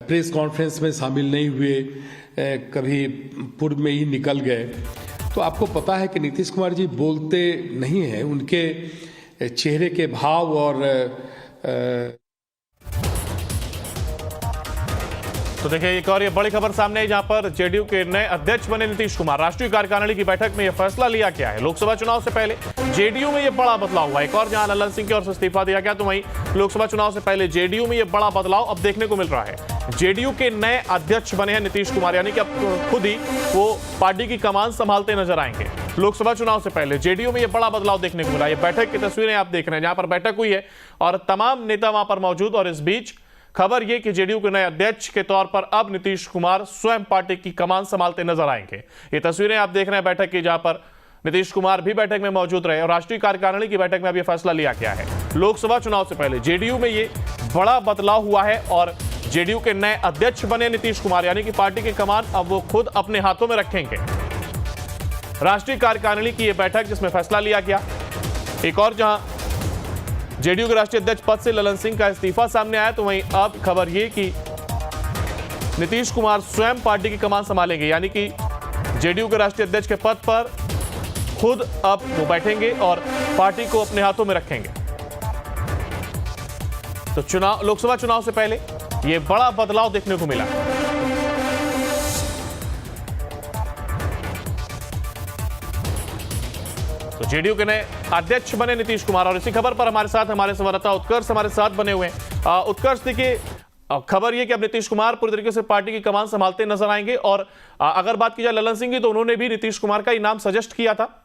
Press conference में शामिल नहीं हुए, कभी पूर्व में ही निकल गए। तो आपको पता है कि नीतीश कुमार जी बोलते नहीं हैं, उनके चेहरे के भाव और तो देखिए एक और ये बड़ी खबर सामने है, जहां पर जेडीयू के नए अध्यक्ष बने नीतीश कुमार। राष्ट्रीय कार्यकारिणी की बैठक में यह फैसला लिया गया है। लोकसभा चुनाव से पहले जेडीयू में यह बड़ा बदलाव हुआ। एक और जहां ललन सिंह की ओर से इस्तीफा दिया गया, तो वहीं लोकसभा चुनाव से पहले जेडीयू में यह बड़ा बदलाव अब देखने को मिल रहा है। जेडीयू के नए अध्यक्ष बने हैं नीतीश कुमार, यानी कि अब खुद ही वो पार्टी की कमान संभालते नजर आएंगे। लोकसभा चुनाव से पहले जेडीयू में यह बड़ा बदलाव देखने को मिला। ये बैठक की तस्वीरें आप देख रहे हैं, जहां पर बैठक हुई है और तमाम नेता वहां पर मौजूद। और इस बीच खबर यह कि जेडीयू के नए अध्यक्ष के तौर पर अब नीतीश कुमार स्वयं पार्टी की कमान संभालते नजर आएंगे। ये तस्वीरें आप देख रहे हैं बैठक की, जहां पर नीतीश कुमार भी बैठक में मौजूद रहे और राष्ट्रीय कार्यकारिणी की बैठक में अब यह फैसला लिया गया है। लोकसभा चुनाव से पहले जेडीयू में ये बड़ा बदलाव हुआ है और जेडीयू के नए अध्यक्ष बने नीतीश कुमार, यानी कि पार्टी की कमान अब वो खुद अपने हाथों में रखेंगे। राष्ट्रीय कार्यकारिणी की यह बैठक जिसमें फैसला लिया गया। एक और जहां जेडीयू के राष्ट्रीय अध्यक्ष पद से ललन सिंह का इस्तीफा सामने आया, तो वहीं अब खबर यह कि नीतीश कुमार स्वयं पार्टी की कमान संभालेंगे, यानी कि जेडीयू के राष्ट्रीय अध्यक्ष के पद पर खुद अब वो बैठेंगे और पार्टी को अपने हाथों में रखेंगे। तो लोकसभा चुनाव से पहले यह बड़ा बदलाव देखने को मिला। तो जेडीयू के नए अध्यक्ष बने नीतीश कुमार और इसी खबर पर हमारे संवाददाता उत्कर्ष हमारे साथ बने हुए हैं। उत्कर्ष, देखिए खबर यह कि अब नीतीश कुमार पूरी तरीके से पार्टी की कमान संभालते नजर आएंगे और अगर बात की जाए ललन सिंह की, तो उन्होंने भी नीतीश कुमार का ही नाम सजेस्ट किया था।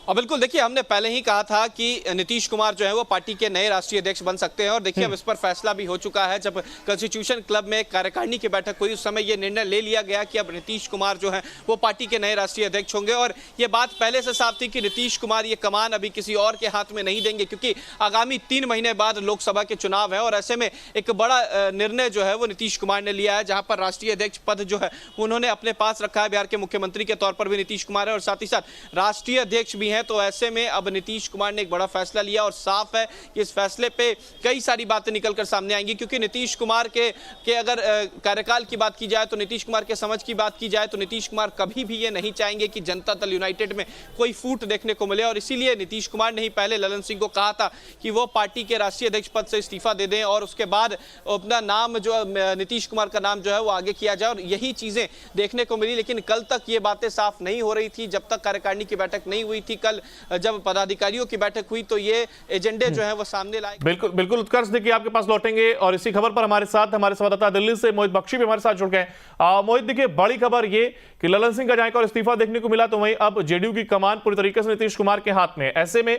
और बिल्कुल देखिए, हमने पहले ही कहा था कि नीतीश कुमार जो है वो पार्टी के नए राष्ट्रीय अध्यक्ष बन सकते हैं और देखिए अब इस पर फैसला भी हो चुका है। जब कॉन्स्टिट्यूशन क्लब में कार्यकारिणी की बैठक हुई, उस समय ये निर्णय ले लिया गया कि अब नीतीश कुमार जो है वो पार्टी के नए राष्ट्रीय अध्यक्ष होंगे। और ये बात पहले से साफ थी कि नीतीश कुमार ये कमान अभी किसी और के हाथ में नहीं देंगे, क्योंकि आगामी 3 महीने बाद लोकसभा के चुनाव है और ऐसे में एक बड़ा निर्णय जो है वो नीतीश कुमार ने लिया है, जहाँ पर राष्ट्रीय अध्यक्ष पद जो है उन्होंने अपने पास रखा है। बिहार के मुख्यमंत्री के तौर पर भी नीतीश कुमार है और साथ ही साथ राष्ट्रीय अध्यक्ष भी हैं। तो ऐसे में अब नीतीश कुमार ने एक बड़ा फैसला लिया और साफ है कि इस फैसले पे कई सारी बातें निकलकर सामने आएंगी, क्योंकि नीतीश कुमार के अगर कार्यकाल की बात की जाए, तो नीतीश कुमार के समझ की बात की जाए, तो नीतीश कुमार कभी भी ये नहीं चाहेंगे कि जनता दल यूनाइटेड में कोई फूट देखने को मिले। और इसीलिए नीतीश कुमार ने ही पहले ललन सिंह को कहा था कि वो पार्टी के राष्ट्रीय अध्यक्ष पद से इस्तीफा दे दें और उसके बाद अपना नाम जो नीतीश कुमार का नाम जो है वो आगे किया जाए, और यही चीजें देखने को मिली। लेकिन कल तक ये बातें साफ नहीं हो रही थी, जब तक कार्यकारिणी की बैठक नहीं हुई थी। कल जब पदाधिकारियों की बैठक हुई तो ये एजेंडे जो है वो सामने लाए। बिल्कुल उत्कर्ष, देखिए आपके पास लौटेंगे और इसी खबर पर हमारे संवाददाता दिल्ली से मोहित बख्शी भी हमारे साथ जुड़ गए। मोहित, देखिए बड़ी खबर ये कि ललन सिंह का जहां और इस्तीफा देखने को मिला, तो वहीं अब जेडीयू की कमान पूरी तरीके से नीतीश कुमार के हाथ में है। ऐसे में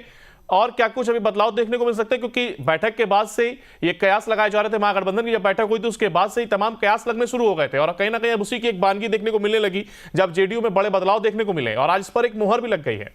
और क्या कुछ अभी बदलाव देखने को मिल सकते हैं, क्योंकि बैठक के बाद से ये कयास लगाए जा रहे थे। महागठबंधन की जब बैठक हुई तो उसके बाद से ही तमाम कयास लगने शुरू हो गए थे और कहीं ना कहीं अब उसी की एक बानगी देखने को मिलने लगी जब जेडीयू में बड़े बदलाव देखने को मिले और आज इस पर एक मुहर भी लग गई है।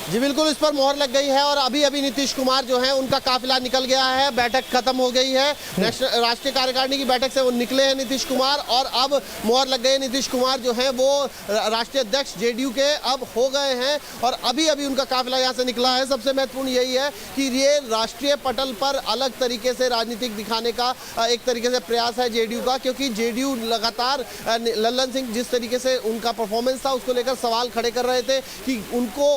जी बिल्कुल, इस पर मोहर लग गई है और अभी अभी नीतीश कुमार जो है उनका काफिला निकल गया है। बैठक खत्म हो गई है, राष्ट्रीय कार्यकारिणी की बैठक से वो निकले हैं नीतीश कुमार और अब मोहर लग गई है। नीतीश कुमार जो है वो राष्ट्रीय अध्यक्ष जेडीयू के अब हो गए हैं और अभी अभी उनका काफिला यहाँ से निकला है। सबसे महत्वपूर्ण यही है कि ये राष्ट्रीय पटल पर अलग तरीके से राजनीतिक दिखाने का एक तरीके से प्रयास है जेडीयू का, क्योंकि जेडीयू लगातार ललन सिंह जिस तरीके से उनका परफॉर्मेंस था उसको लेकर सवाल खड़े कर रहे थे कि उनको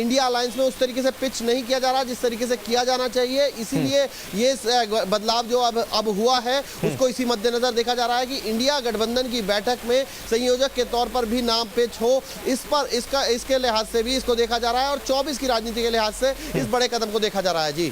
इंडिया अलायंस में उस तरीके से पिच नहीं किया जा रहा जिस तरीके से किया जाना चाहिए। इसीलिए ये बदलाव जो अब हुआ है उसको इसी मद्देनजर देखा जा रहा है कि इंडिया गठबंधन की बैठक में संयोजक के तौर पर भी नाम पिच हो। इसके लिहाज से भी इसको देखा जा रहा है और 24 की राजनीति के लिहाज से इस बड़े कदम को देखा जा रहा है। जी